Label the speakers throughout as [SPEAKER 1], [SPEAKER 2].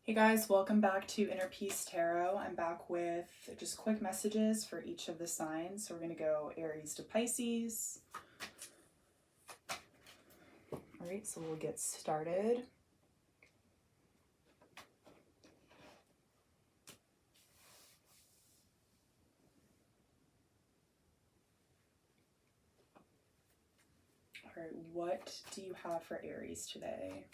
[SPEAKER 1] Hey guys, welcome back to Inner Peace Tarot. I'm back with just quick messages for each of the signs. So we're going to go Aries to Pisces. All right, so we'll get started. All right, what do you have for Aries today?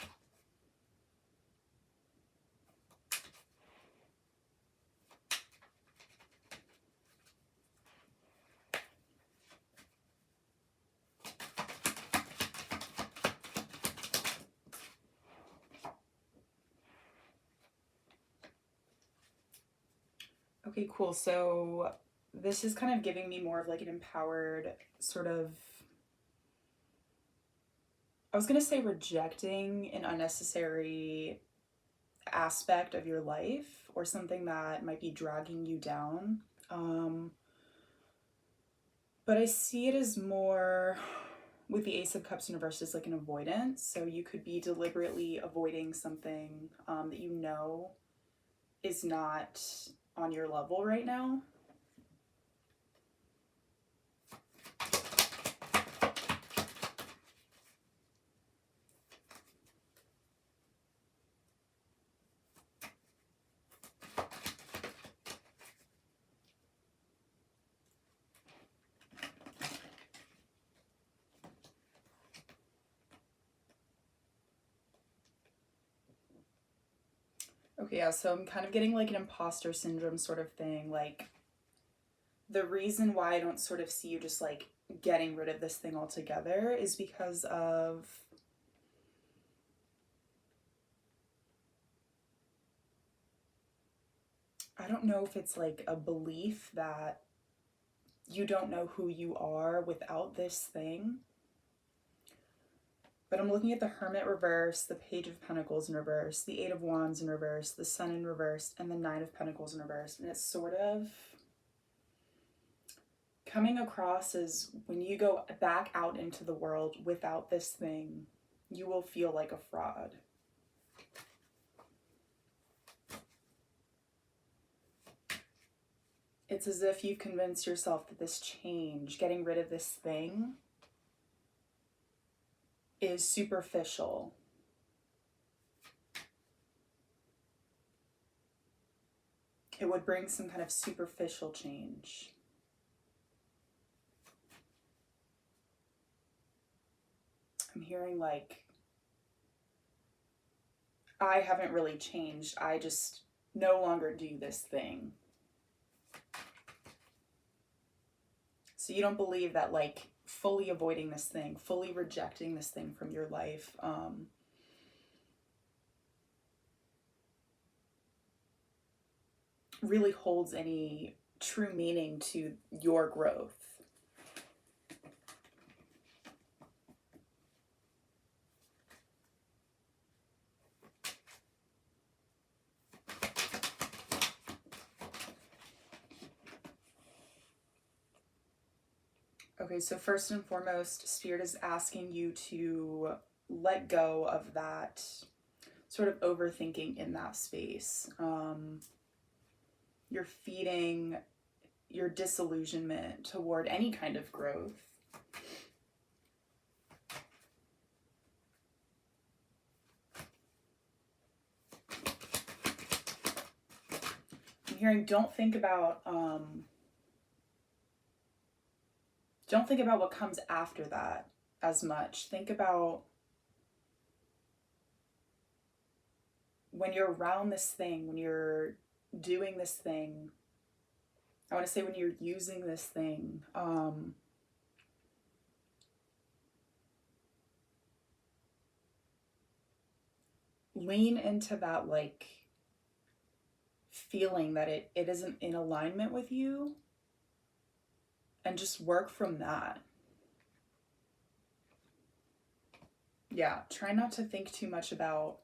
[SPEAKER 1] Okay, cool. So this is kind of giving me more of like an empowered sort of, I was going to say rejecting an unnecessary aspect of your life or something that might be dragging you down. But I see it as more with the Ace of Cups in reverse as like an avoidance. So you could be deliberately avoiding something that you know is not on your level right now. Okay, yeah, so I'm kind of getting like an imposter syndrome sort of thing. Like the reason why I don't sort of see you just like getting rid of this thing altogether is because of I don't know if it's like a belief that you don't know who you are without this thing. But I'm looking at the Hermit reverse, the Page of Pentacles in reverse, the Eight of Wands in reverse, the Sun in reverse, and the Nine of Pentacles in reverse. And it's sort of coming across as when you go back out into the world without this thing, you will feel like a fraud. It's as if you've convinced yourself that this change, getting rid of this thing, is superficial. It would bring some kind of superficial change. I'm hearing like, I haven't really changed. I just no longer do this thing. So you don't believe that like fully avoiding this thing, fully rejecting this thing from your life, really holds any true meaning to your growth. Okay, so first and foremost, Spirit is asking you to let go of that sort of overthinking in that space. You're feeding your disillusionment toward any kind of growth. I'm hearing don't think about what comes after that as much. Think about when you're around this thing, when you're doing this thing, I want to say when you're using this thing, lean into that like feeling that it isn't in alignment with you and just work from that. Yeah, try not to think too much about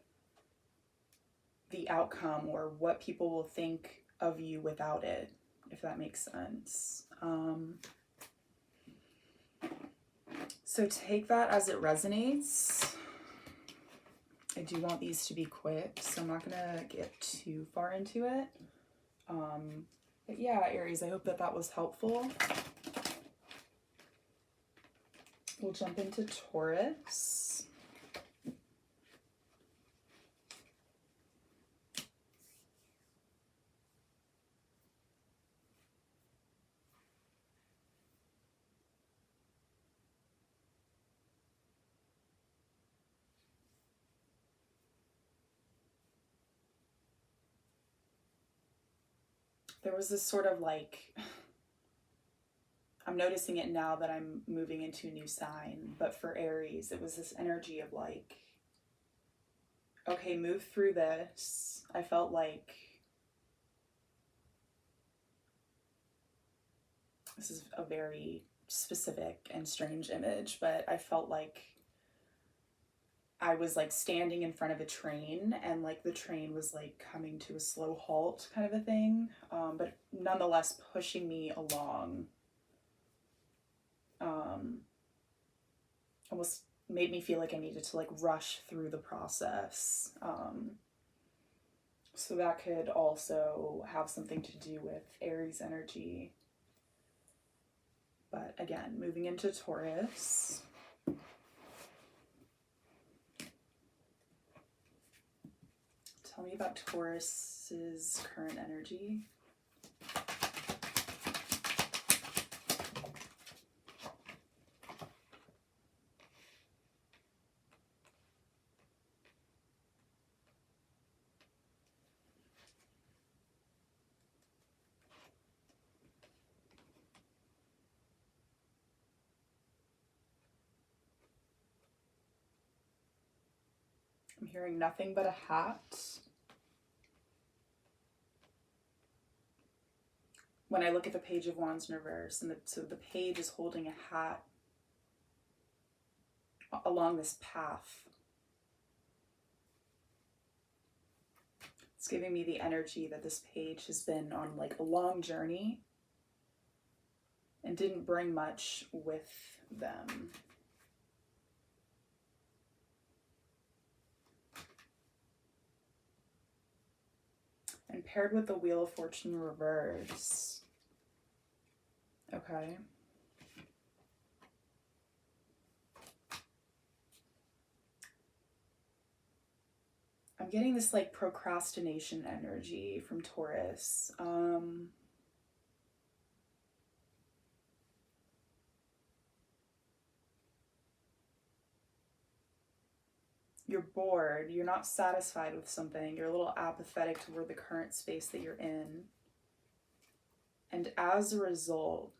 [SPEAKER 1] the outcome or what people will think of you without it, if that makes sense. So take that as it resonates. I do want these to be quick, so I'm not gonna get too far into it. But yeah, Aries, I hope that that was helpful. We'll jump into Taurus. There was this sort of like, I'm noticing it now that I'm moving into a new sign, but for Aries, it was this energy of like, okay, move through this. I felt like, this is a very specific and strange image, but I felt like I was like standing in front of a train and like the train was like coming to a slow halt kind of a thing, but nonetheless pushing me along. Almost made me feel like I needed to like rush through the process. So that could also have something to do with Aries energy. But again, moving into Taurus. Tell me about Taurus's current energy. I'm hearing nothing but a hat. When I look at the Page of Wands in reverse, and so the page is holding a hat along this path. It's giving me the energy that this page has been on like a long journey and didn't bring much with them. And paired with the Wheel of Fortune reverse. Okay. I'm getting this like procrastination energy from Taurus. You're bored, you're not satisfied with something, you're a little apathetic toward the current space that you're in. And as a result,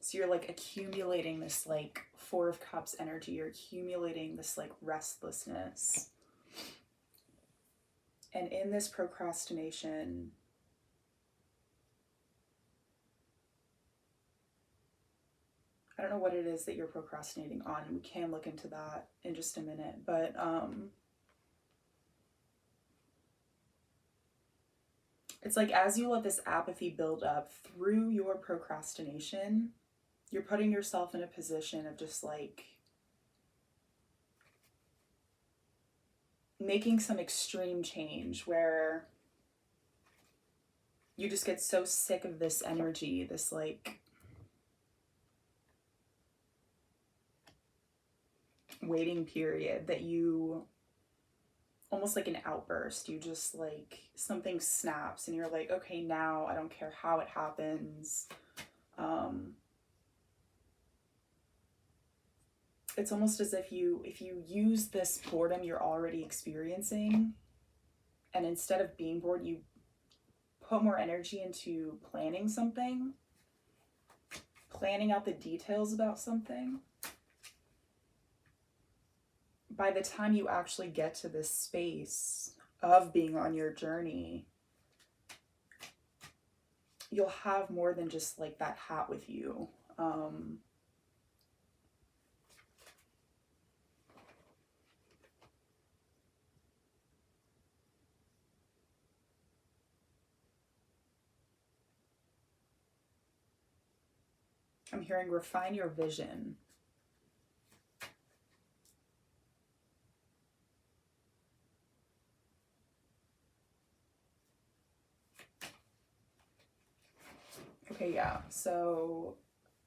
[SPEAKER 1] so you're like accumulating this like Four of Cups energy, you're accumulating this like restlessness. And in this procrastination, I don't know what it is that you're procrastinating on. We can look into that in just a minute, but it's like as you let this apathy build up through your procrastination, you're putting yourself in a position of just like making some extreme change where you just get so sick of this energy, this like waiting period, that you almost like an outburst, you just like something snaps and you're like, okay, now I don't care how it happens. It's almost as if you use this boredom you're already experiencing, and instead of being bored, you put more energy into planning something, planning out the details about something. By the time you actually get to this space of being on your journey, you'll have more than just like that hat with you. I'm hearing refine your vision. Okay, yeah, so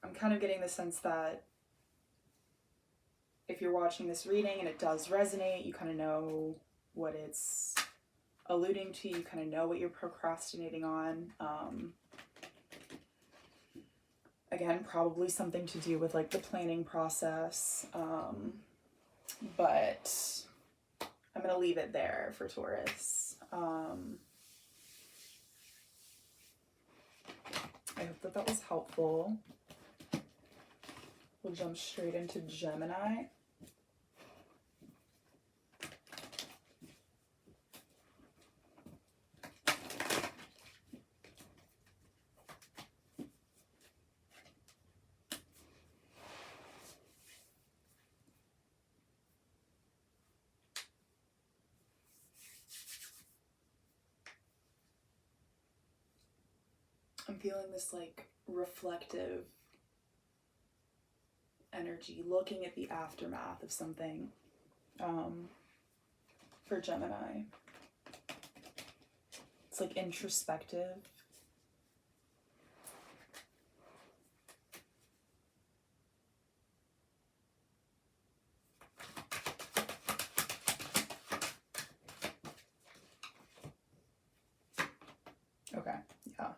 [SPEAKER 1] I'm kind of getting the sense that if you're watching this reading and it does resonate, you kind of know what it's alluding to, you kind of know what you're procrastinating on. Again, probably something to do with like the planning process, but I'm going to leave it there for Taurus. I hope that that was helpful. We'll jump straight into Gemini. I'm feeling this like reflective energy, looking at the aftermath of something for Gemini. It's like introspective. Okay, yeah.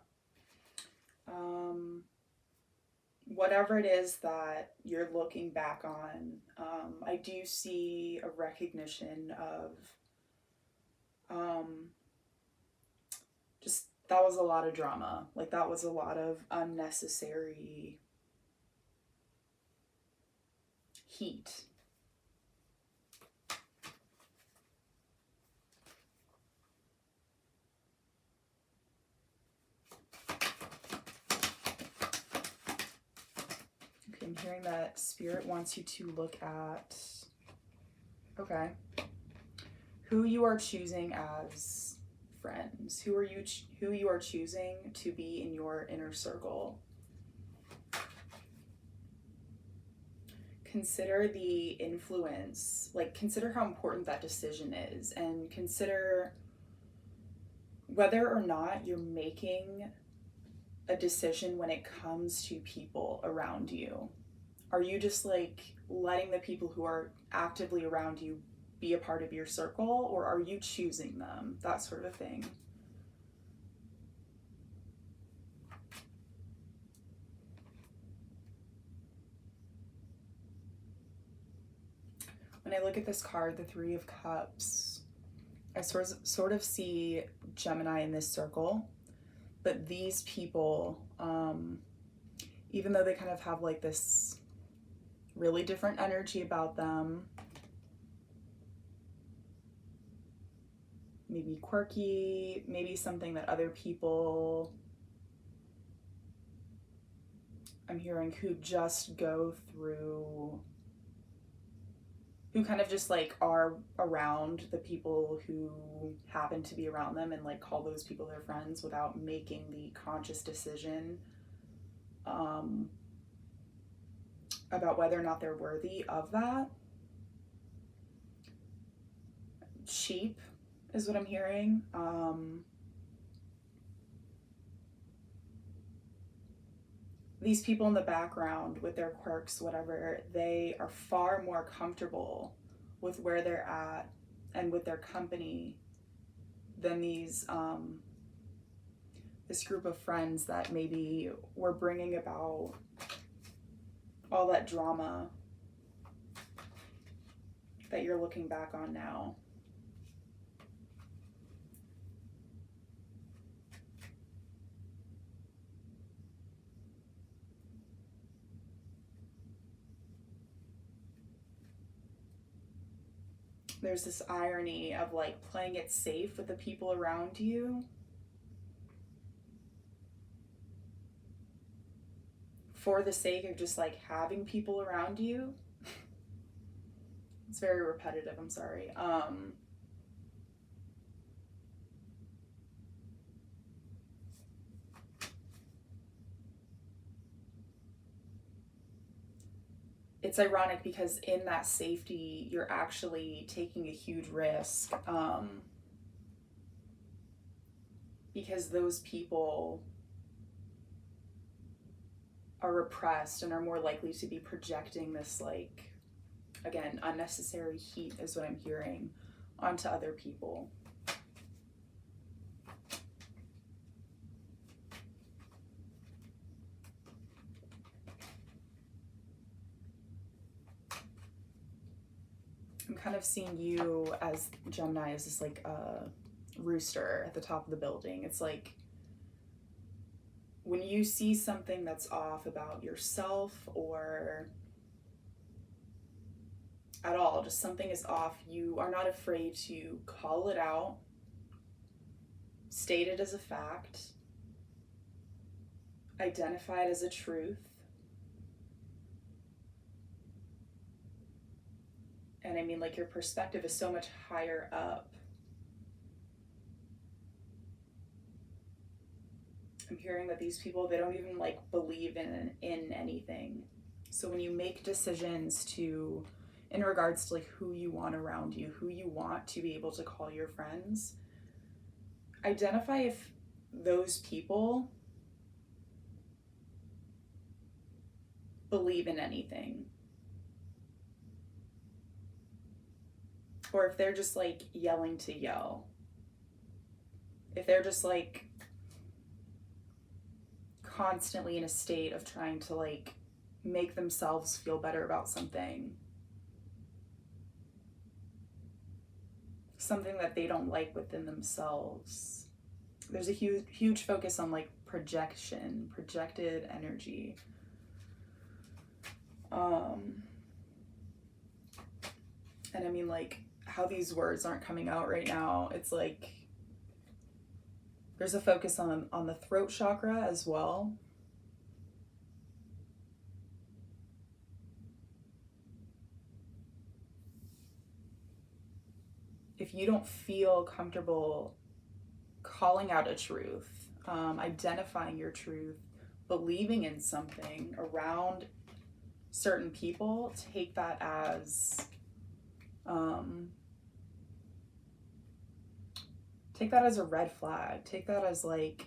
[SPEAKER 1] Whatever it is that you're looking back on, I do see a recognition of just that was a lot of drama. Like that was a lot of unnecessary heat. I'm hearing that Spirit wants you to look at, okay, who you are choosing as friends. Who you are choosing to be in your inner circle. Consider the influence, like consider how important that decision is, and consider whether or not you're making a decision when it comes to people around you. Are you just like letting the people who are actively around you be a part of your circle, or are you choosing them? That sort of thing. When I look at this card, the Three of Cups, I sort of see Gemini in this circle, but these people, even though they kind of have like this really different energy about them, maybe quirky, maybe something that other people, I'm hearing, who just go through, who kind of just like are around the people who happen to be around them and like call those people their friends without making the conscious decision about whether or not they're worthy of that. Cheap is what I'm hearing. These people in the background with their quirks, whatever, they are far more comfortable with where they're at and with their company than these this group of friends that maybe were bringing about all that drama that you're looking back on now. There's this irony of like playing it safe with the people around you for the sake of just like having people around you. It's very repetitive, I'm sorry. It's ironic because in that safety, you're actually taking a huge risk, because those people are repressed and are more likely to be projecting this, like, again, unnecessary heat is what I'm hearing, onto other people. I'm kind of seeing you as Gemini as this, like, rooster at the top of the building. It's like when you see something that's off about yourself, or at all, just something is off, you are not afraid to call it out, state it as a fact, identify it as a truth, and I mean, like, your perspective is so much higher up. I'm hearing that these people, they don't even, like, believe in anything. So when you make decisions to, in regards to, like, who you want around you, who you want to be able to call your friends, identify if those people believe in anything, or if they're just, like, yelling to yell, if they're just, like, constantly in a state of trying to, like, make themselves feel better about something that they don't like within themselves. There's a huge focus on, like, projected energy. And I mean, like, how these words aren't coming out right now, it's like there's a focus on the throat chakra as well. If you don't feel comfortable calling out a truth, identifying your truth, believing in something around certain people, take that as a red flag. Take that as, like,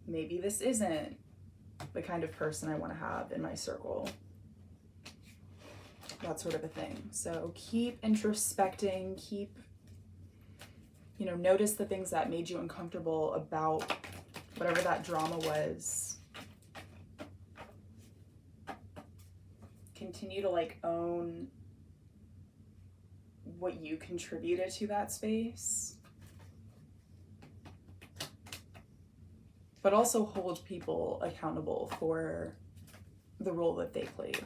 [SPEAKER 1] maybe this isn't the kind of person I want to have in my circle. That sort of a thing. So keep introspecting, keep, you know, notice the things that made you uncomfortable about whatever that drama was. Continue to, like, own what you contributed to that space, but also hold people accountable for the role that they played.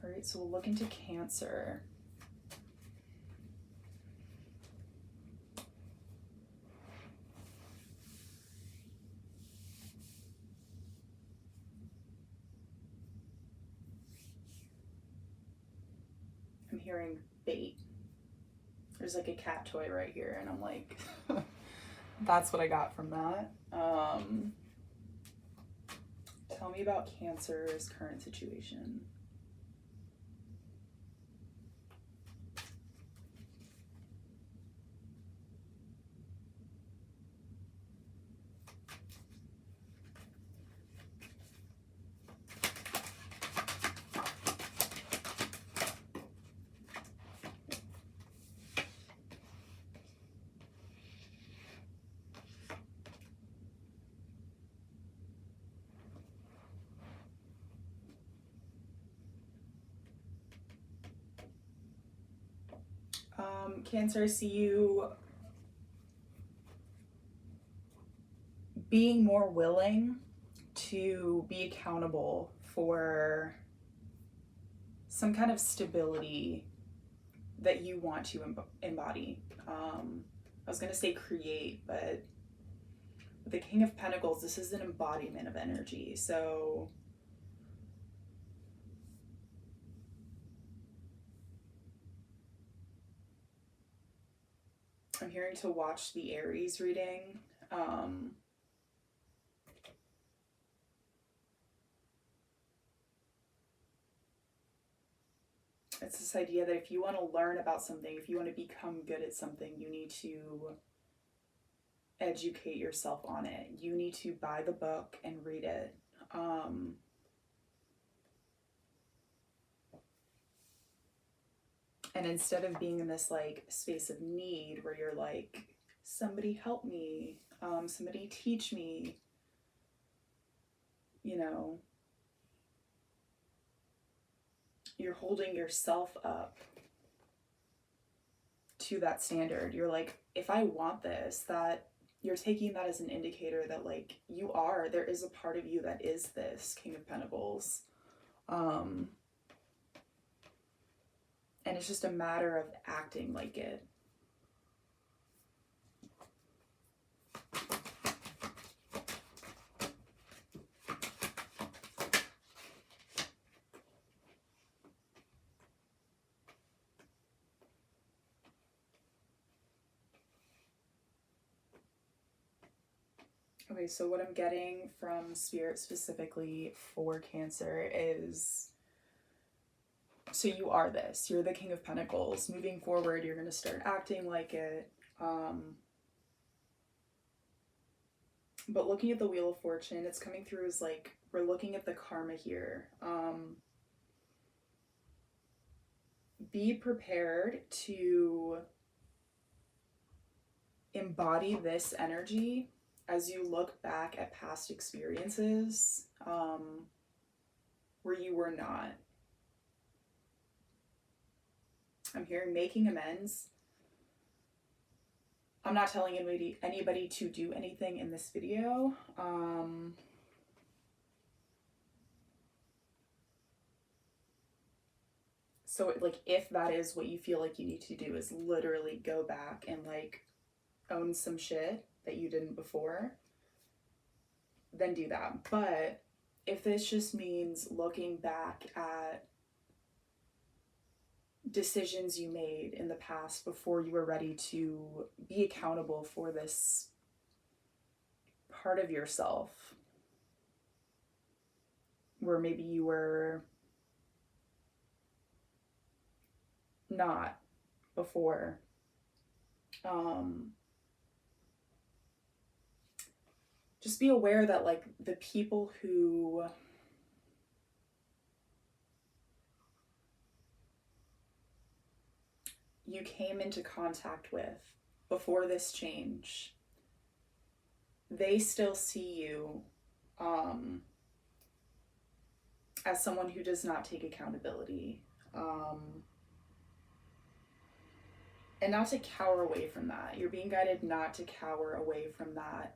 [SPEAKER 1] All right, so we'll look into Cancer. I'm hearing bait. There's, like, a cat toy right here, and I'm like, that's what I got from that. Tell me about Cancer's current situation. Cancer, I see you being more willing to be accountable for some kind of stability that you want to embody. I was going to say create, but with the King of Pentacles, this is an embodiment of energy. So I'm hearing to watch the Aries reading. It's this idea that if you want to learn about something, if you want to become good at something, you need to educate yourself on it. You need to buy the book and read it. And instead of being in this like space of need where you're like, somebody help me, somebody teach me, you know, you're holding yourself up to that standard. You're like, if I want this, that you're taking that as an indicator that like there is a part of you that is this King of Pentacles. And it's just a matter of acting like it. Okay, so what I'm getting from Spirit specifically for Cancer is, so you are this. You're the King of Pentacles. Moving forward, you're going to start acting like it. But looking at the Wheel of Fortune, it's coming through as like, we're looking at the karma here. Be prepared to embody this energy as you look back at past experiences where you were not. I'm hearing making amends. I'm not telling anybody to do anything in this video. So like, if that is what you feel like you need to do, is literally go back and like own some shit that you didn't before, then do that. But if this just means looking back at decisions you made in the past before you were ready to be accountable for this part of yourself where maybe you were not before, just be aware that like the people who you came into contact with before this change, they still see you as someone who does not take accountability, and not to cower away from that. You're being guided not to cower away from that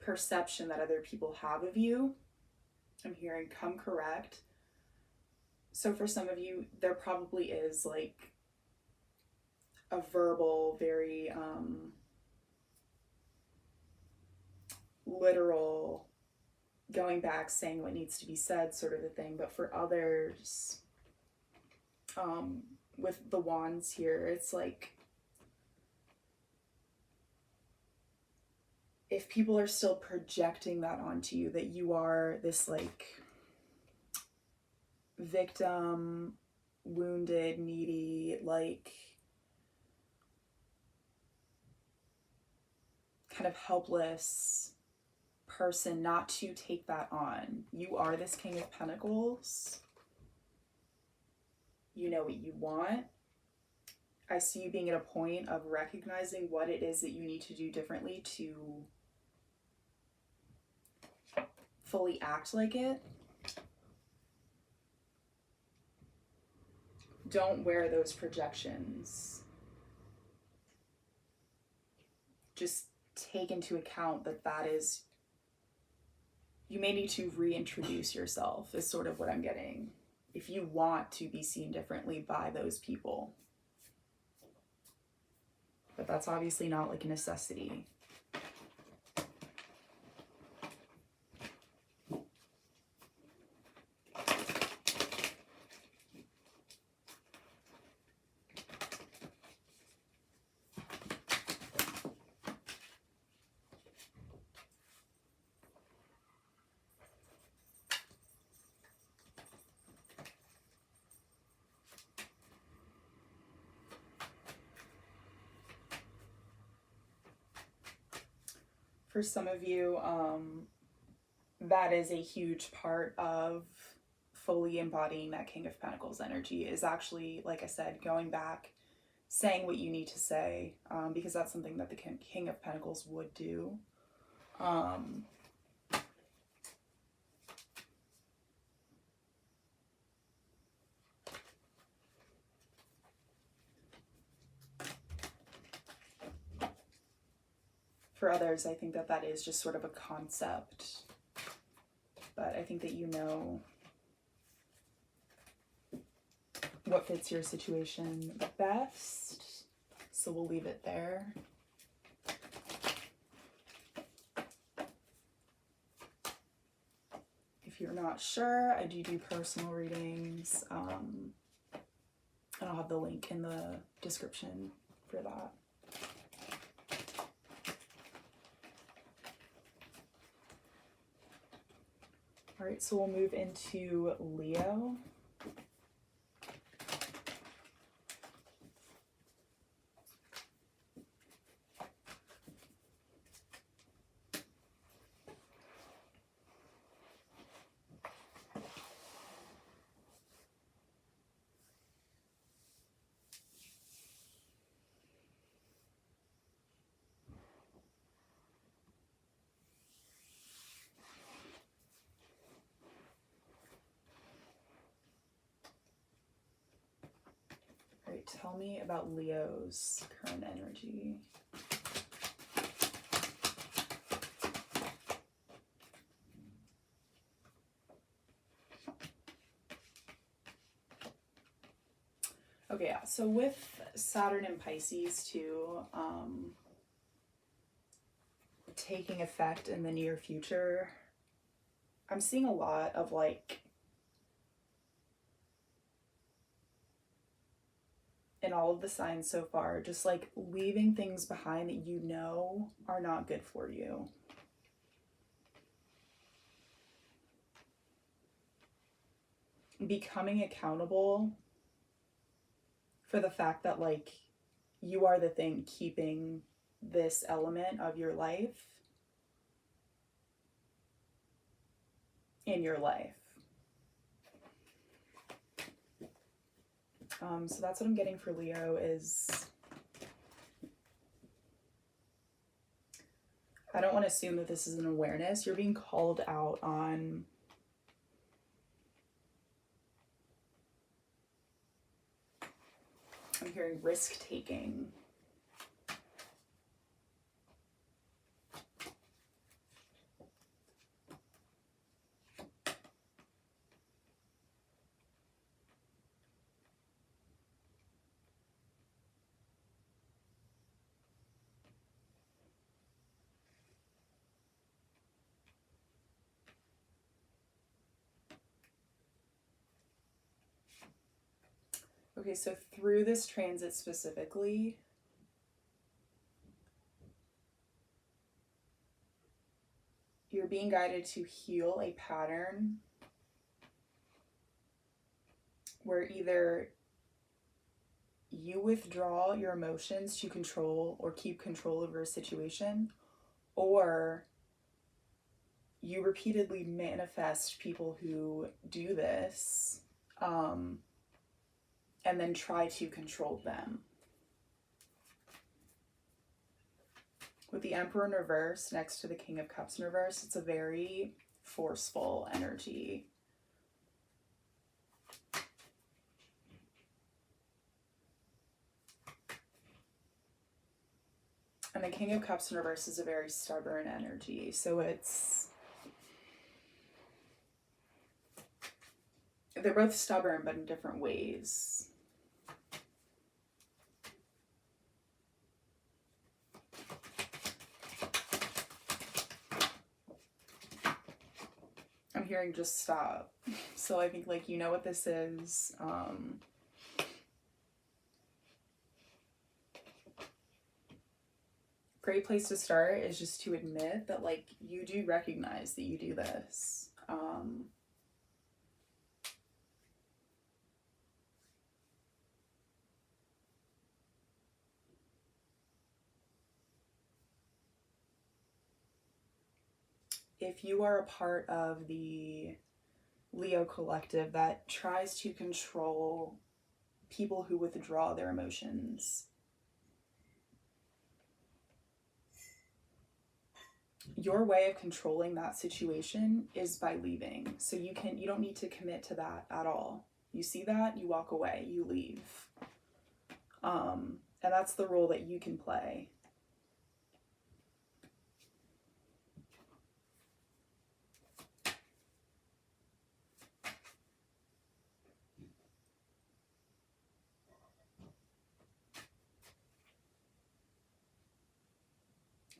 [SPEAKER 1] perception that other people have of you. I'm hearing come correct. So for some of you, there probably is like a verbal, very literal, going back, saying what needs to be said sort of a thing. But for others, with the wands here, it's like, if people are still projecting that onto you, that you are this like victim, wounded, needy, like kind of helpless person, not to take that on. You are this King of Pentacles. You know what you want. I see you being at a point of recognizing what it is that you need to do differently to fully act like it. Don't wear those projections. Just take into account that that is, you may need to reintroduce yourself, is sort of what I'm getting, if you want to be seen differently by those people. But that's obviously not like a necessity. For some of you, that is a huge part of fully embodying that King of Pentacles energy, is actually, like I said, going back, saying what you need to say, because that's something that the King of Pentacles would do. For others, I think that that is just sort of a concept, but I think that you know what fits your situation the best, so we'll leave it there. If you're not sure, I do personal readings, and I'll have the link in the description for that. All right, so we'll move into Leo. Tell me about Leo's current energy. Okay, yeah, so with Saturn and Pisces too, taking effect in the near future, I'm seeing a lot of like, in all of the signs so far, just like leaving things behind that you know are not good for you. Becoming accountable for the fact that like you are the thing keeping this element of your life in your life. So that's what I'm getting for Leo is, I don't want to assume that this is an awareness. You're being called out on I'm hearing risk-taking. Okay, so through this transit specifically, you're being guided to heal a pattern where either you withdraw your emotions to control or keep control over a situation, or you repeatedly manifest people who do this, and then try to control them. With the Emperor in reverse next to the King of Cups in reverse, it's a very forceful energy. And the King of Cups in reverse is a very stubborn energy. So they're both stubborn, but in different ways. I'm hearing just stop. So I think like, you know what this is. Great place to start is just to admit that like you do recognize that you do this. if you are a part of the Leo collective that tries to control people who withdraw their emotions, your way of controlling that situation is by leaving. So you don't need to commit to that at all. You see that, you walk away, you leave. And that's the role that you can play.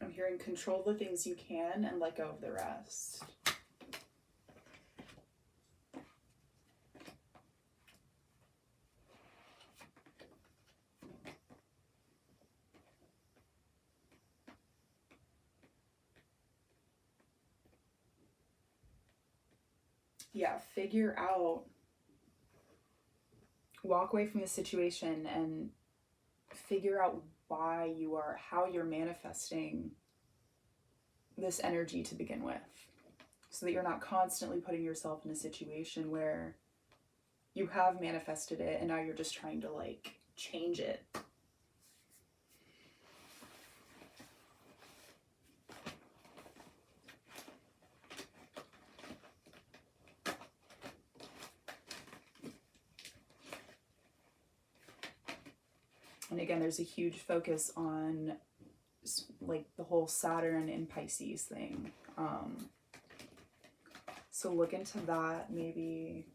[SPEAKER 1] I'm hearing control the things you can and let go of the rest. Yeah, figure out, walk away from the situation and figure out how you're manifesting this energy to begin with, so that you're not constantly putting yourself in a situation where you have manifested it and now you're just trying to like change it. And again, there's a huge focus on like the whole Saturn and Pisces thing. So look into that maybe.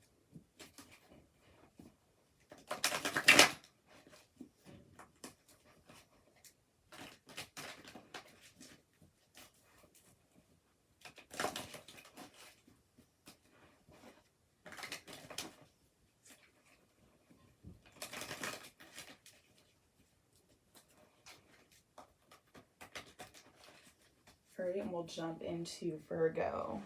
[SPEAKER 1] All right, and we'll jump into Virgo.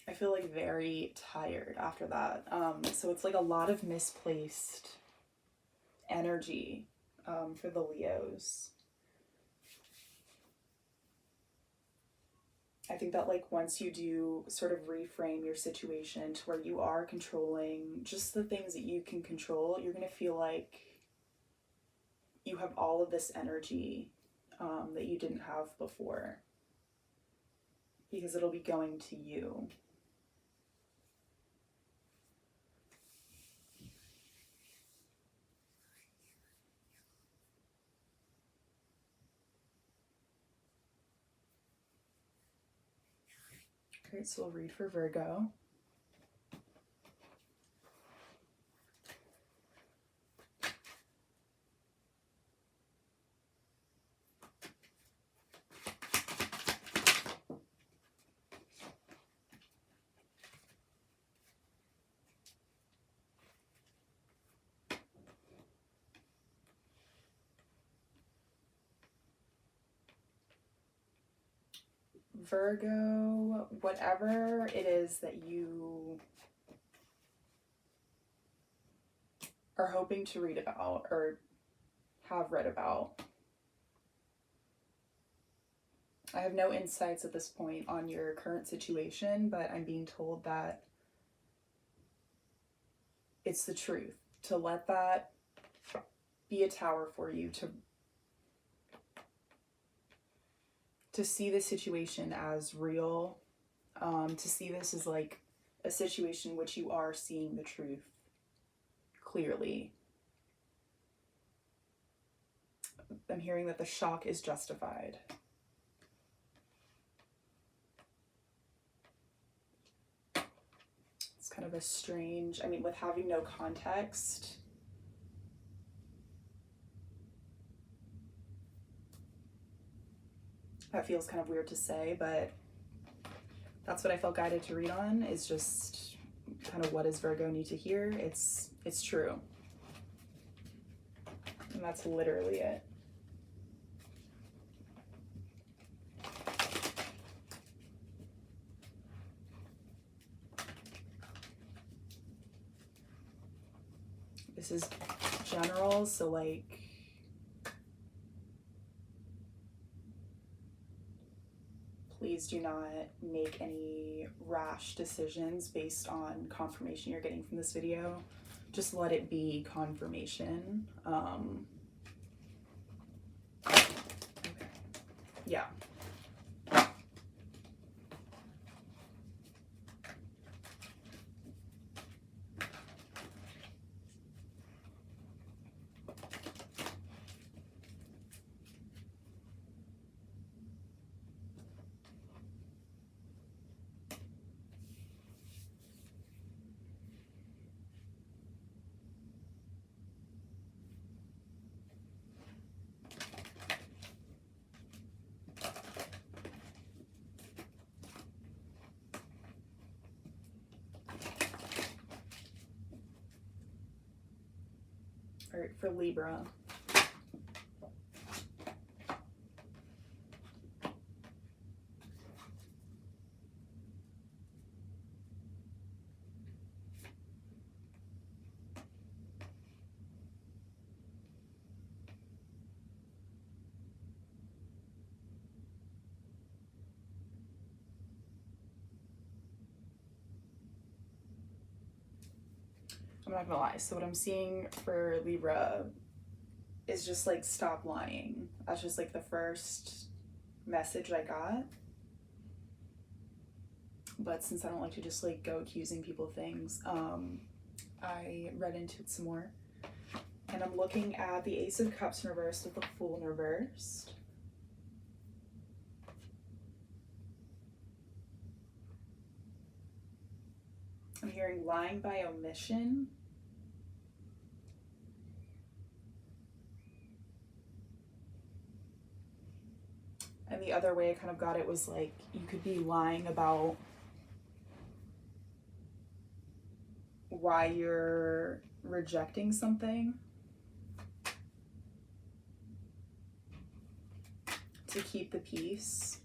[SPEAKER 1] I feel like very tired after that. So it's like a lot of misplaced energy for the Leos. I think that like once you do sort of reframe your situation to where you are controlling just the things that you can control, you're going to feel like you have all of this energy that you didn't have before, because it'll be going to you. Great, so we'll read for Virgo. Virgo, whatever it is that you are hoping to read about or have read about, I have no insights at this point on your current situation, but I'm being told that it's the truth. To let that be a tower for you, to see the situation as real, to see this as like a situation in which you are seeing the truth clearly. I'm hearing that the shock is justified. It's kind of a strange, I mean, with having no context, that feels kind of weird to say, but that's what I felt guided to read on, is just kind of what does Virgo need to hear. It's true. And that's literally it. This is general, so like please do not make any rash decisions based on confirmation you're getting from this video. Just let it be confirmation. Okay. Yeah. All right, for Libra. I'm not gonna lie. So what I'm seeing for Libra is just like, stop lying. That's just like the first message I got. But since I don't like to just like go accusing people of things, I read into it some more. And I'm looking at the Ace of Cups in reverse with the Fool in reversed. I'm hearing lying by omission. And the other way I kind of got it was like, you could be lying about why you're rejecting something to keep the peace.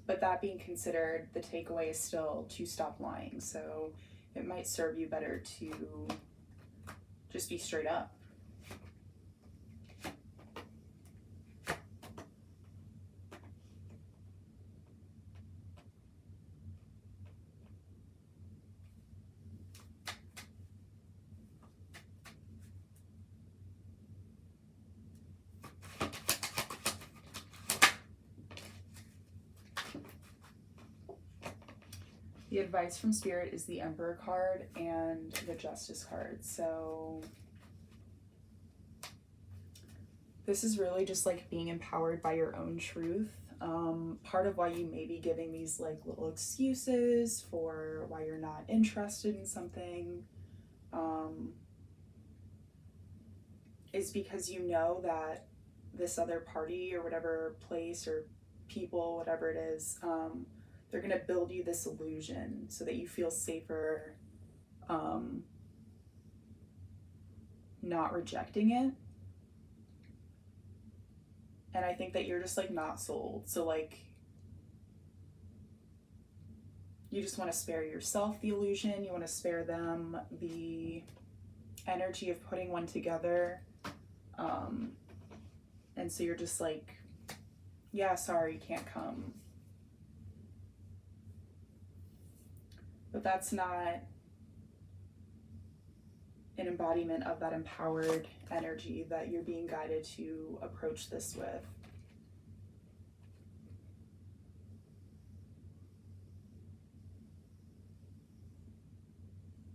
[SPEAKER 1] But that being considered, the takeaway is still to stop lying. So it might serve you better to just be straight up. The advice from Spirit is the Emperor card and the Justice card. So this is really just like being empowered by your own truth. Part of why you may be giving these like little excuses for why you're not interested in something is because you know that this other party or whatever place or people, whatever it is, they're going to build you this illusion so that you feel safer not rejecting it. And I think that you're just like not sold. So like, you just want to spare yourself the illusion. You want to spare them the energy of putting one together. And so you're just like, yeah, sorry, can't come. But that's not an embodiment of that empowered energy that you're being guided to approach this with.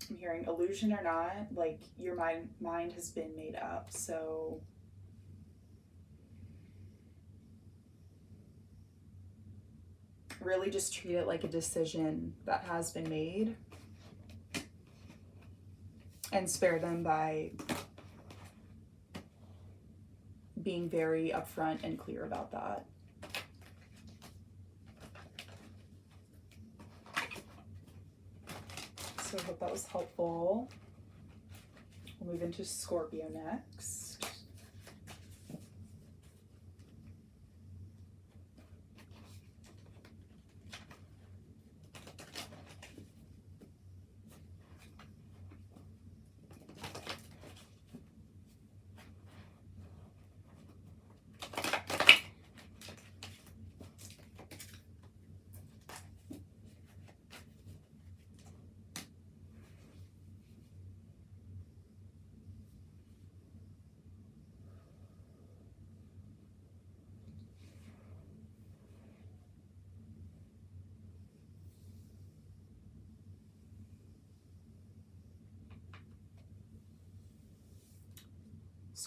[SPEAKER 1] I'm hearing illusion or not, like your mind has been made up. So really just treat it like a decision that has been made and spare them by being very upfront and clear about that. So I hope that was helpful. We'll move into Scorpio next.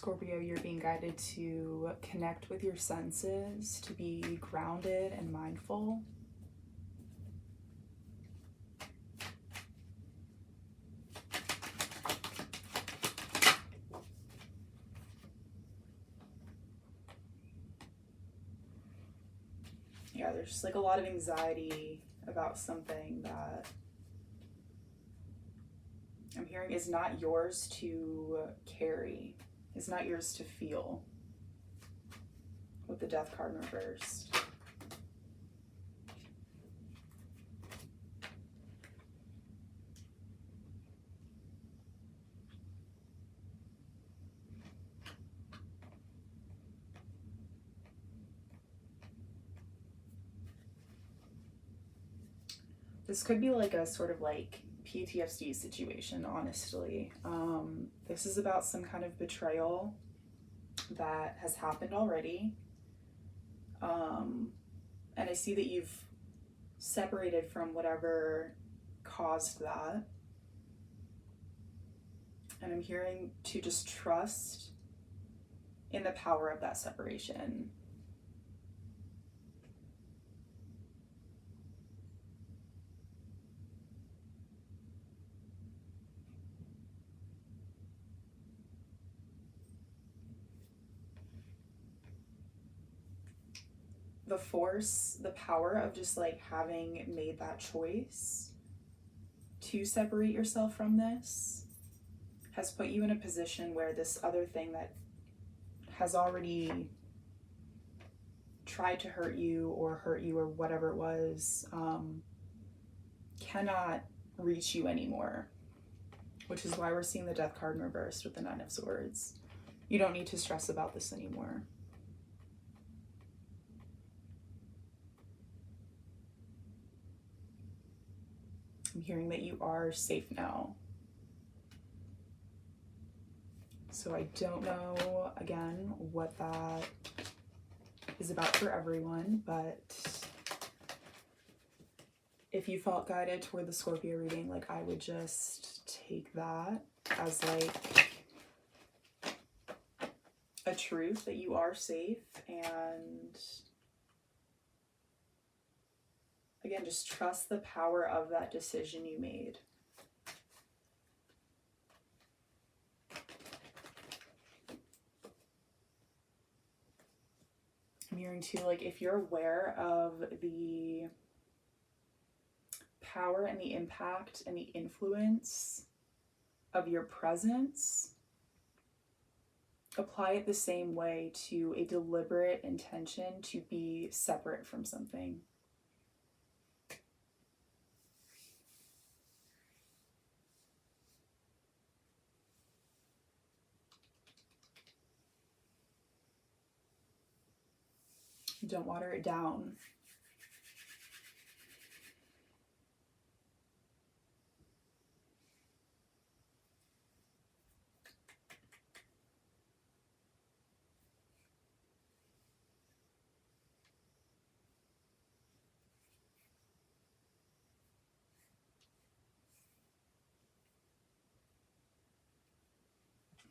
[SPEAKER 1] Scorpio, you're being guided to connect with your senses, to be grounded and mindful. Yeah, there's just like a lot of anxiety about something that I'm hearing is not yours to carry, is not yours to feel, with the Death card reversed. This could be like a sort of like PTSD situation, honestly. This is about some kind of betrayal that has happened already. And I see that you've separated from whatever caused that. And I'm hearing to just trust in the power of that separation. The force, the power of just like having made that choice to separate yourself from this has put you in a position where this other thing that has already tried to hurt you or whatever it was, cannot reach you anymore, which is why we're seeing the Death card in reverse with the Nine of Swords. You don't need to stress about this anymore. I'm hearing that you are safe now. So I don't know, again, what that is about for everyone, but if you felt guided toward the Scorpio reading, like I would just take that as like a truth that you are safe, and again, just trust the power of that decision you made. I'm hearing too, like if you're aware of the power and the impact and the influence of your presence, apply it the same way to a deliberate intention to be separate from something. Don't water it down.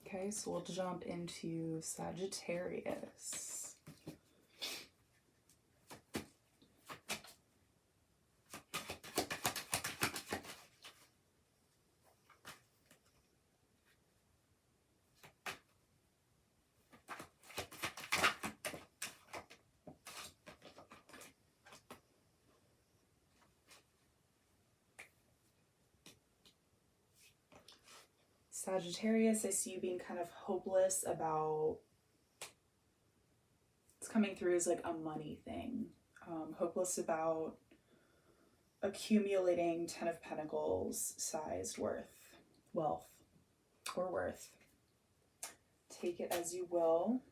[SPEAKER 1] Okay, so we'll jump into Sagittarius. Sagittarius, I see you being kind of hopeless about, it's coming through as like a money thing. Hopeless about accumulating 10 of Pentacles sized wealth or worth. Take it as you will.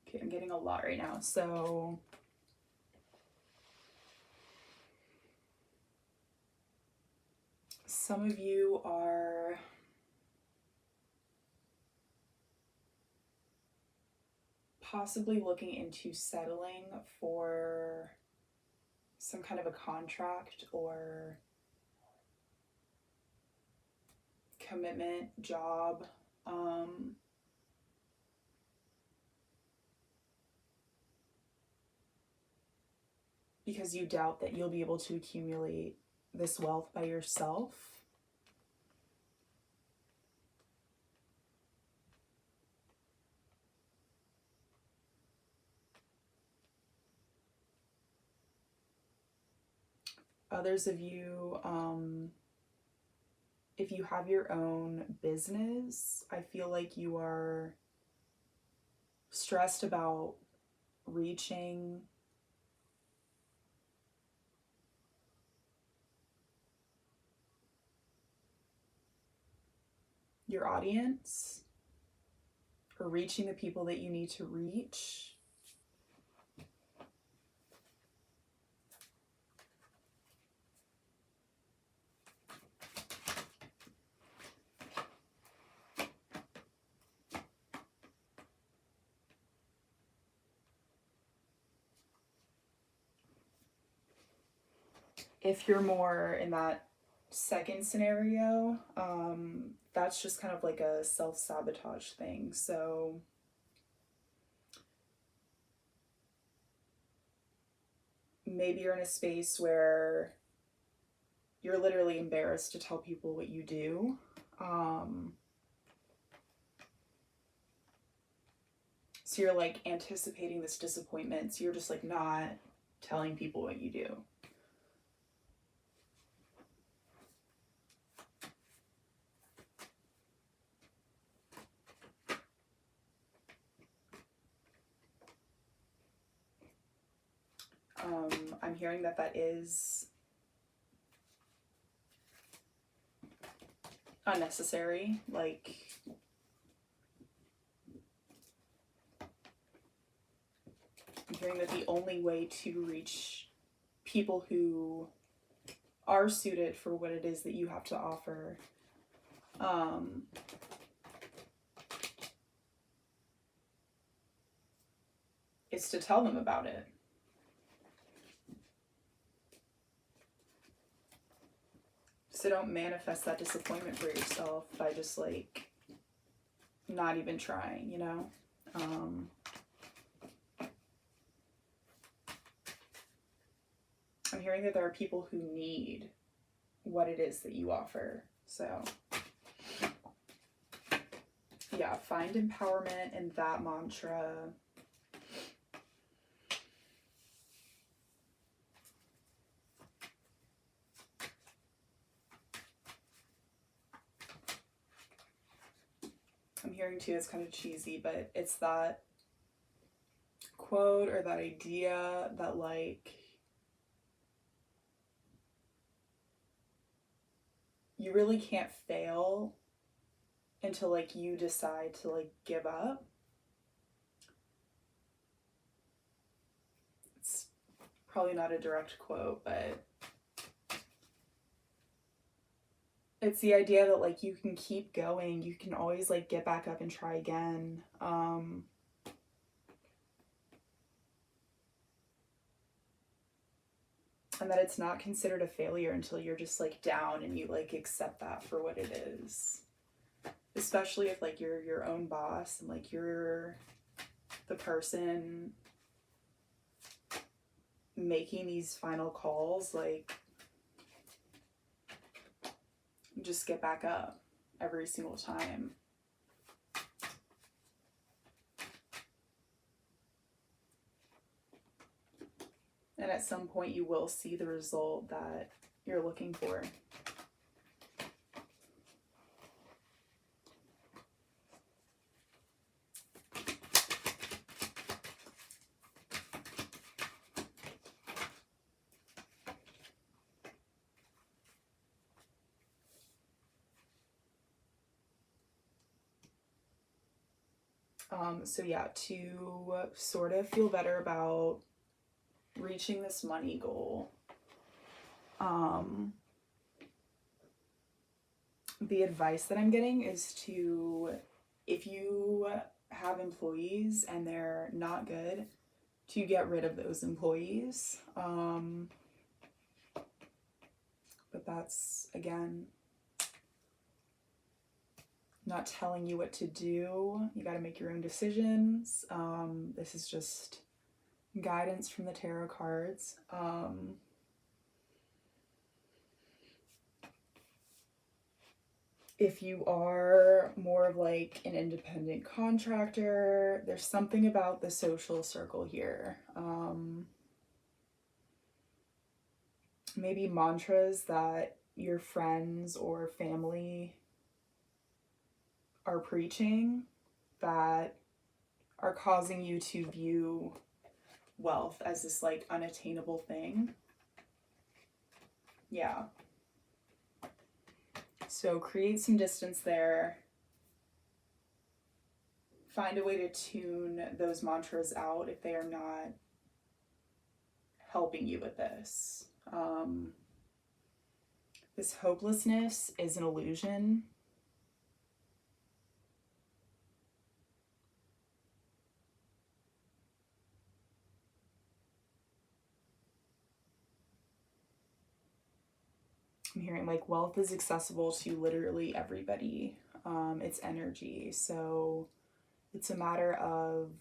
[SPEAKER 1] Okay, I'm getting a lot right now. So some of you are possibly looking into settling for some kind of a contract or commitment, job. Because you doubt that you'll be able to accumulate this wealth by yourself. Others of you, if you have your own business, I feel like you are stressed about reaching your audience or reaching the people that you need to reach. If you're more in that second scenario, that's just kind of like a self-sabotage thing. So maybe you're in a space where you're literally embarrassed to tell people what you do. So you're like anticipating this disappointment. So you're just like not telling people what you do. I'm hearing that that is unnecessary. Like, I'm hearing that the only way to reach people who are suited for what it is that you have to offer is to tell them about it. So don't manifest that disappointment for yourself by just like not even trying, you know? I'm hearing that there are people who need what it is that you offer. So yeah, find empowerment in that mantra. I'm hearing too, it's kind of cheesy, but it's that quote or that idea that like you really can't fail until like you decide to like give up. It's probably not a direct quote, but it's the idea that like you can keep going, you can always like get back up and try again. And that it's not considered a failure until you're just like down and you like accept that for what it is. Especially if like you're your own boss and like you're the person making these final calls, like just get back up every single time. And at some point you will see the result that you're looking for. So yeah, to sort of feel better about reaching this money goal, the advice that I'm getting is to, if you have employees and they're not good, to get rid of those employees. But that's, again, not telling you what to do. You got to make your own decisions. This is just guidance from the tarot cards. If you are more of like an independent contractor, there's something about the social circle here. Maybe mantras that your friends or family are preaching that are causing you to view wealth as this like unattainable thing. Yeah. So create some distance there. Find a way to tune those mantras out if they are not helping you with this. This hopelessness is an illusion. I'm hearing like wealth is accessible to literally everybody. It's energy. So it's a matter of,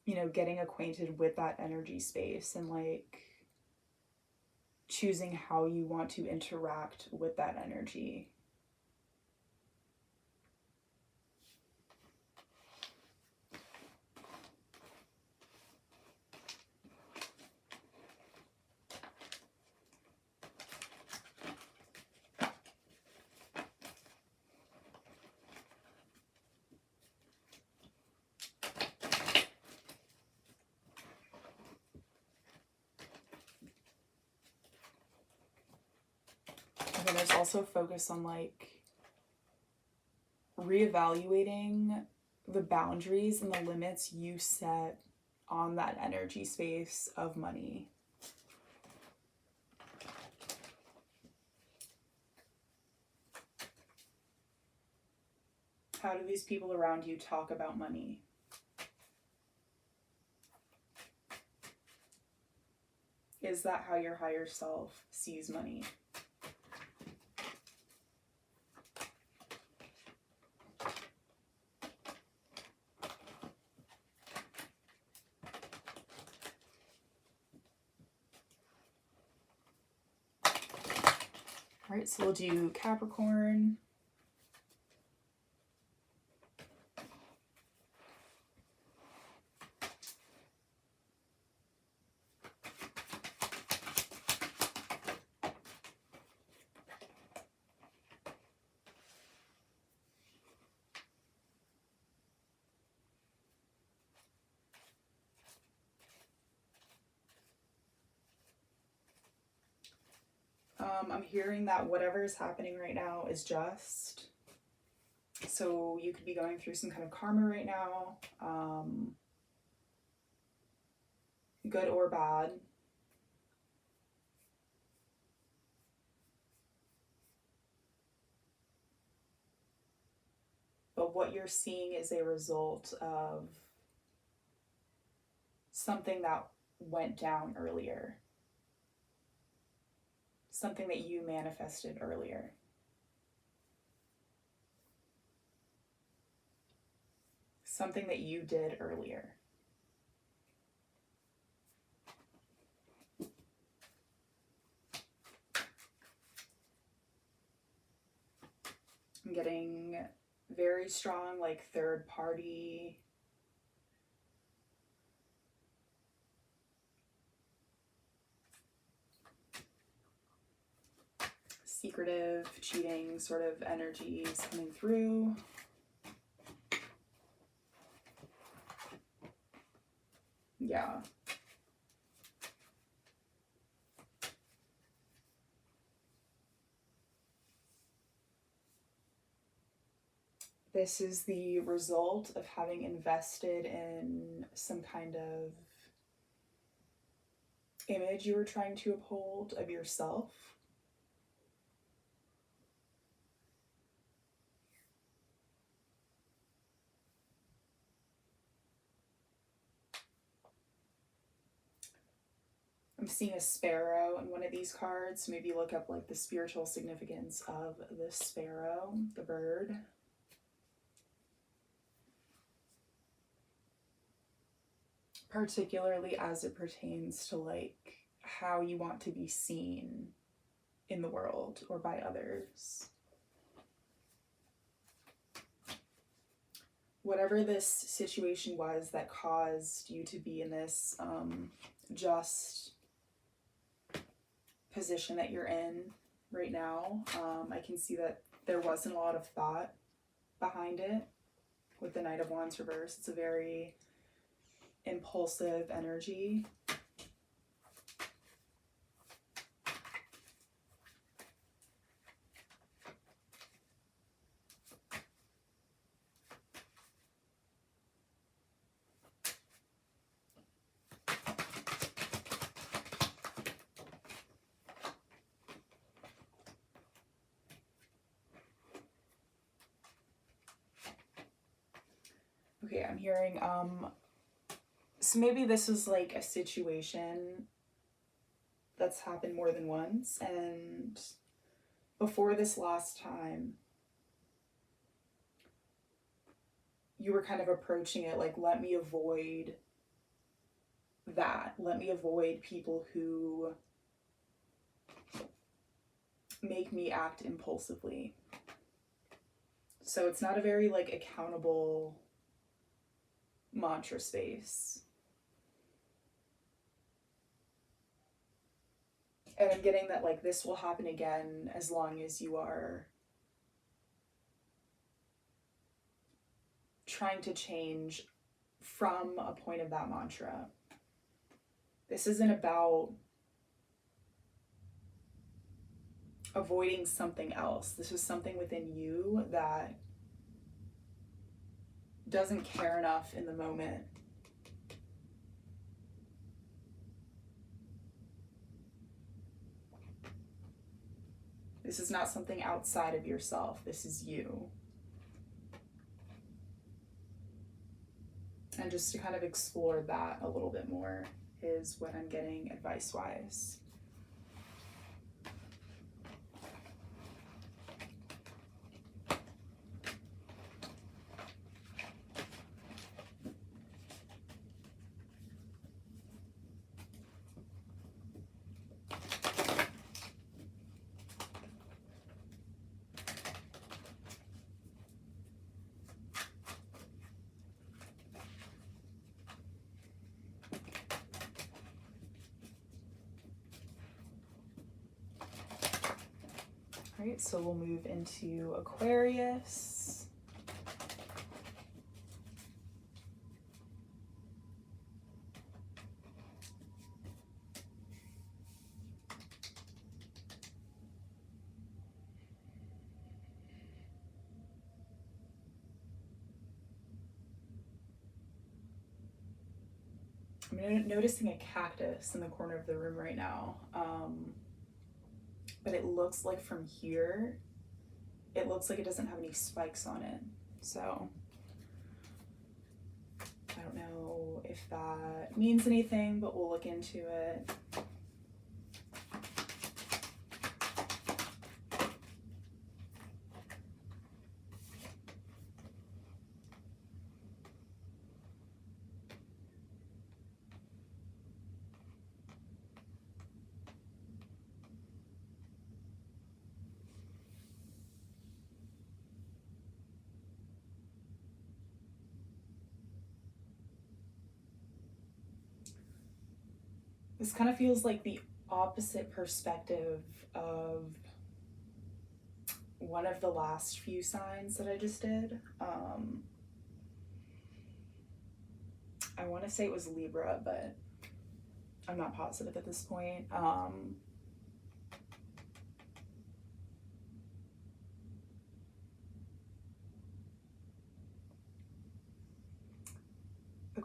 [SPEAKER 1] you know, getting acquainted with that energy space and like choosing how you want to interact with that energy. And then there's also focus on like reevaluating the boundaries and the limits you set on that energy space of money. How do these people around you talk about money? Is that how your higher self sees money? All right, so we'll do Capricorn. I'm hearing that whatever is happening right now is just. So you could be going through some kind of karma right now, good or bad. But what you're seeing is a result of something that went down earlier. Something that you manifested earlier. Something that you did earlier. I'm getting very strong, like third party. Secretive, cheating sort of energies coming through. Yeah. This is the result of having invested in some kind of image you were trying to uphold of yourself. I'm seeing a sparrow in one of these cards. Maybe look up like the spiritual significance of the sparrow, the bird. Particularly as it pertains to like how you want to be seen in the world or by others. Whatever this situation was that caused you to be in this just position that you're in right now, I can see that there wasn't a lot of thought behind it with the Knight of Wands reverse. It's a very impulsive energy. Okay, I'm hearing, so maybe this is like a situation that's happened more than once, and before this last time, you were kind of approaching it like, let me avoid that. Let me avoid people who make me act impulsively. So it's not a very like accountable mantra space. And I'm getting that like this will happen again as long as you are trying to change from a point of that mantra. This isn't about avoiding something else. This is something within you that doesn't care enough in the moment This is not something outside of yourself. This is you. And just to kind of explore that a little bit more is what I'm getting advice-wise. All right, so we'll move into Aquarius. I'm noticing a cactus in the corner of the room right now. But it looks like from here, it looks like it doesn't have any spikes on it. So I don't know if that means anything, but we'll look into it. This kind of feels like the opposite perspective of one of the last few signs that I just did. I want to say it was Libra, but I'm not positive at this point.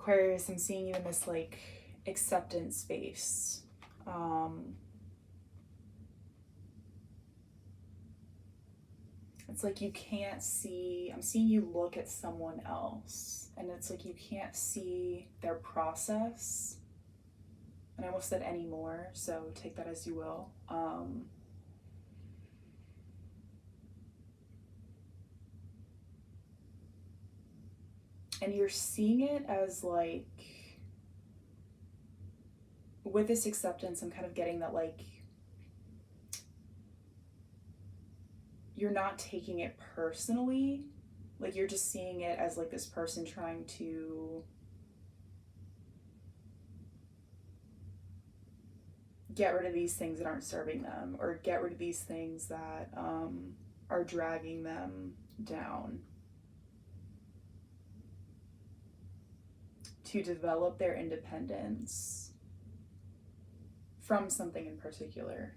[SPEAKER 1] Aquarius, I'm seeing you in this like acceptance space. It's like you can't see, I'm seeing you look at someone else, and it's like you can't see their process. And I almost said anymore, so take that as you will. And you're seeing it as like, with this acceptance, I'm kind of getting that like, you're not taking it personally. Like you're just seeing it as like this person trying to get rid of these things that aren't serving them, or get rid of these things that are dragging them down, to develop their independence from something in particular.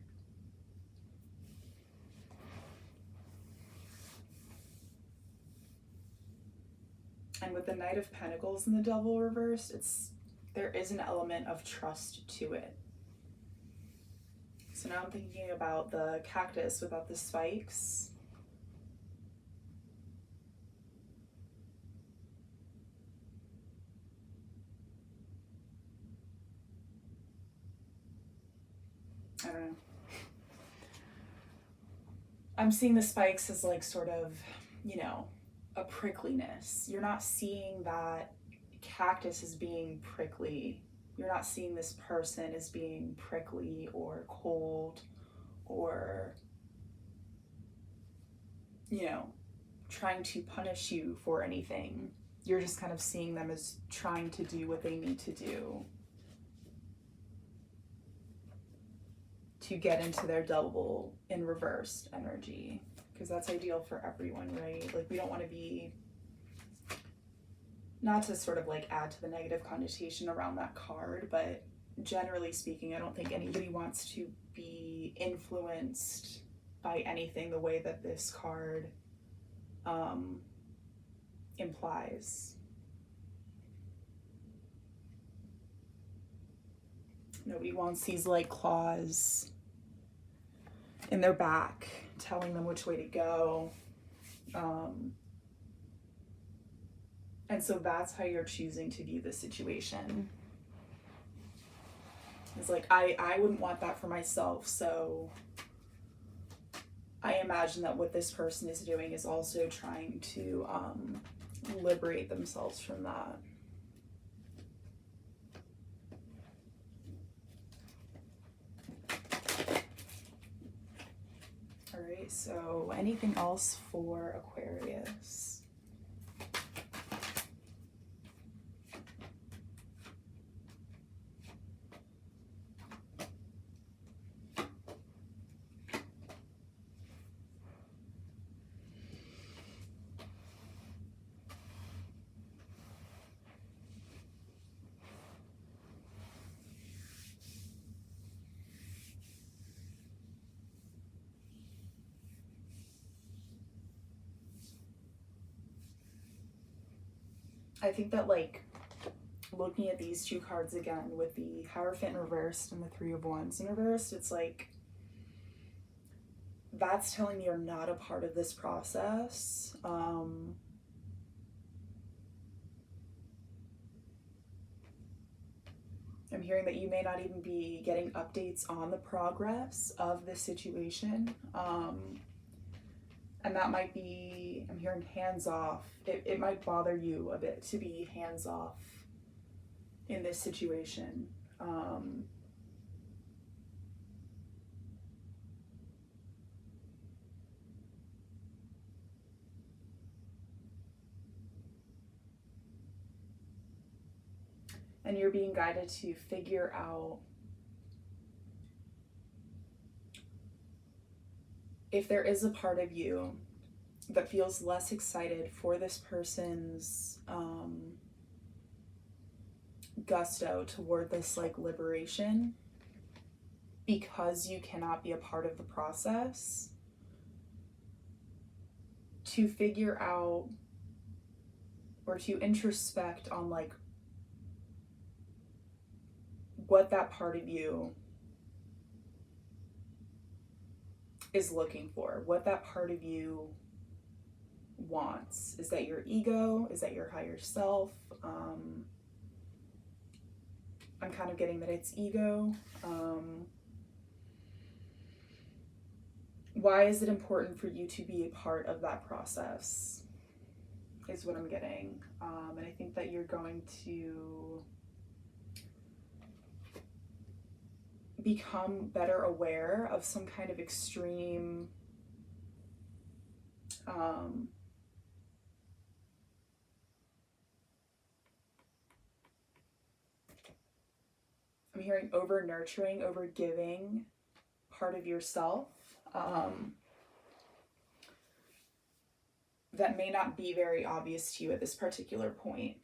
[SPEAKER 1] And with the Knight of Pentacles in the Devil reversed, there is an element of trust to it. So now I'm thinking about the cactus without the spikes. I don't know. I'm seeing the spikes as like sort of, you know, a prickliness. You're not seeing that cactus as being prickly. You're not seeing this person as being prickly or cold or, you know, trying to punish you for anything. You're just kind of seeing them as trying to do what they need to do to get into their double in reversed energy, because that's ideal for everyone, right? Like we don't want to be, not to sort of like add to the negative connotation around that card, but generally speaking, I don't think anybody wants to be influenced by anything the way that this card implies. Nobody wants these like claws in their back telling them which way to go. And so that's how you're choosing to view the situation. It's like, I wouldn't want that for myself, so I imagine that what this person is doing is also trying to liberate themselves from that. All right, so anything else for Aquarius? I think that like looking at these two cards again with the Hierophant reversed and the Three of Wands in reversed, it's like that's telling me you're not a part of this process. I'm hearing that you may not even be getting updates on the progress of this situation. And that might be, I'm hearing hands off. It might bother you a bit to be hands off in this situation. And you're being guided to figure out if there is a part of you that feels less excited for this person's gusto toward this like liberation because you cannot be a part of the process, to figure out or to introspect on like what that part of you is looking for, what that part of you wants. Is that your ego? Is that your higher self? I'm kind of getting that it's ego. Why is it important for you to be a part of that process is what I'm getting. And I think that you're going to become better aware of some kind of extreme I'm hearing over nurturing, over giving part of yourself that may not be very obvious to you at this particular point.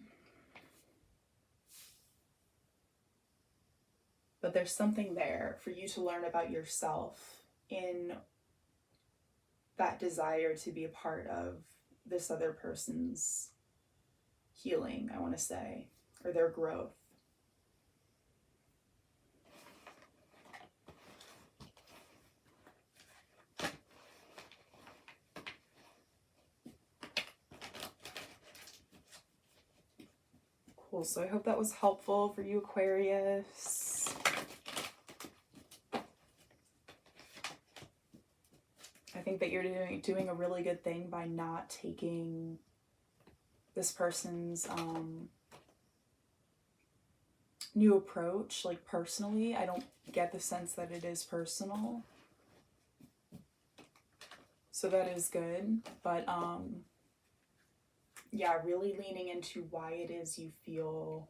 [SPEAKER 1] But there's something there for you to learn about yourself in that desire to be a part of this other person's healing, I want to say, or their growth. Cool, so I hope that was helpful for you, Aquarius. I think that you're doing a really good thing by not taking this person's new approach like personally. I don't get the sense that it is personal. So that is good. But yeah, really leaning into why it is you feel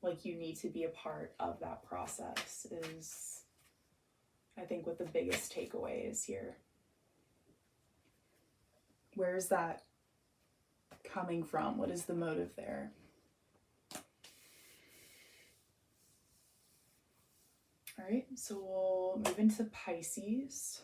[SPEAKER 1] like you need to be a part of that process is, I think, what the biggest takeaway is here. Where is that coming from? What is the motive there? All right, so we'll move into Pisces.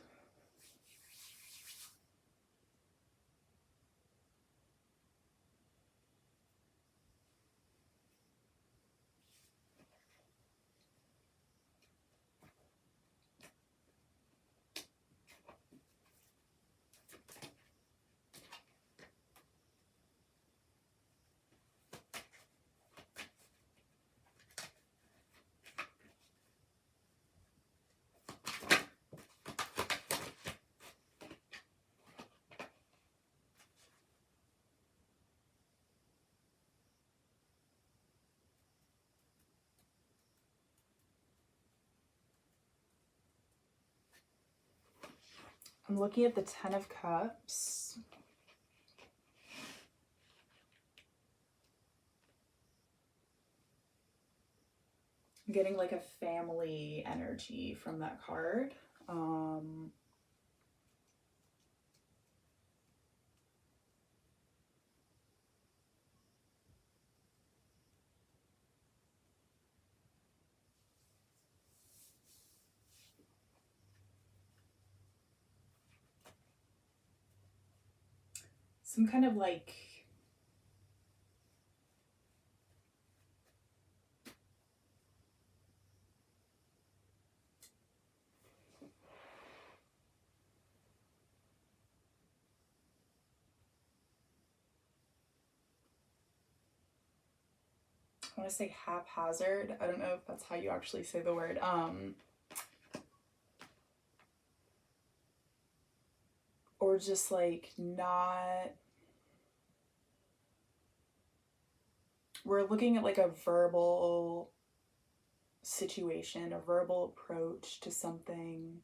[SPEAKER 1] I'm looking at the Ten of Cups. I'm getting like a family energy from that card. Some kind of like I want to say haphazard. I don't know if that's how you actually say the word. Or just like not. We're looking at like a verbal situation, a verbal approach to something.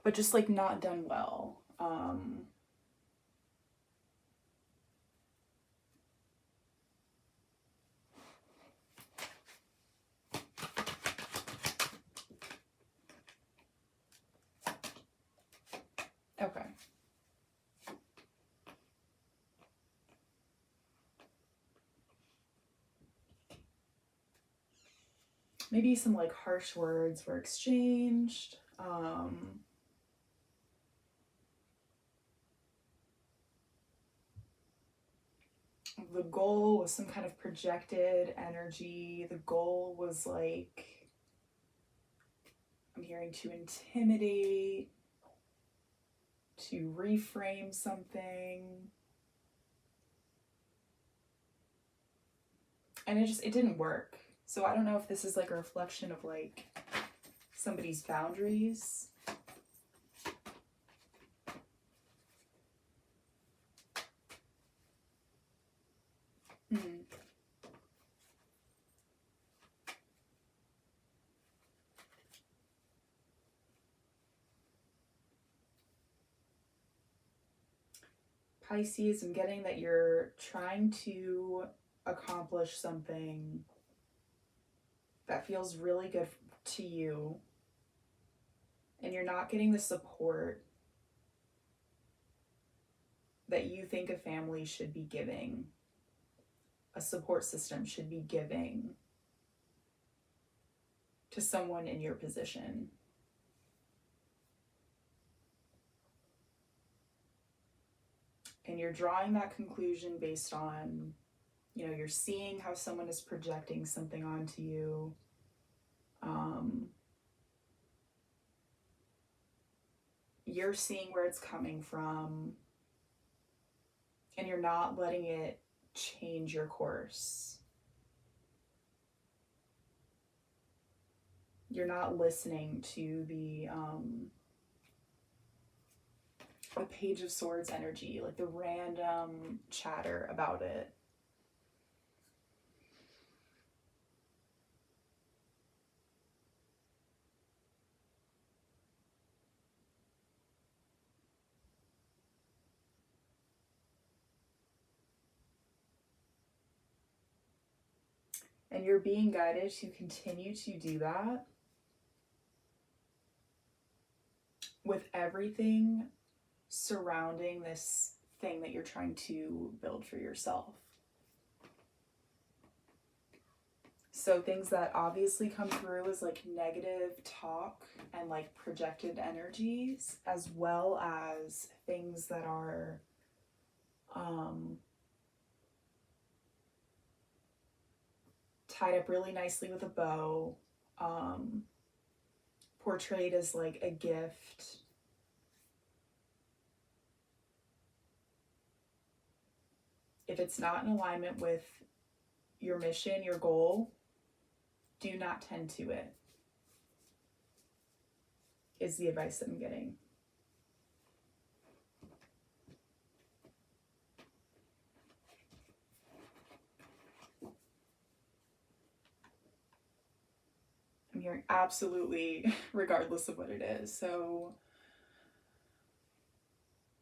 [SPEAKER 1] But just like not done well. Okay. Maybe some like harsh words were exchanged. the goal was some kind of projected energy. The goal was like, I'm hearing to intimidate, to reframe something. And it didn't work. So I don't know if this is like a reflection of like somebody's boundaries. Pisces, I'm getting that you're trying to accomplish something that feels really good to you, and you're not getting the support that you think a family should be giving, a support system should be giving to someone in your position. And you're drawing that conclusion based on, you know, you're seeing how someone is projecting something onto you. You're seeing where it's coming from, and you're not letting it change your course. You're not listening to the Page of Swords energy, like the random chatter about it. And you're being guided to continue to do that with everything surrounding this thing that you're trying to build for yourself. So things that obviously come through is like negative talk and like projected energies, as well as things that are tied up really nicely with a bow, portrayed as like a gift. If it's not in alignment with your mission, your goal, do not tend to it, is the advice that I'm getting. I'm hearing absolutely, regardless of what it is. So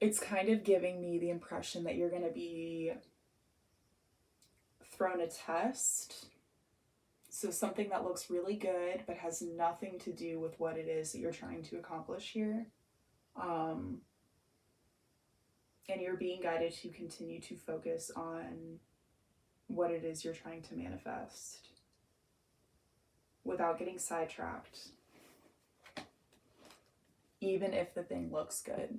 [SPEAKER 1] it's kind of giving me the impression that you're going to be thrown a test. So something that looks really good but has nothing to do with what it is that you're trying to accomplish here. And you're being guided to continue to focus on what it is you're trying to manifest without getting sidetracked, even if the thing looks good.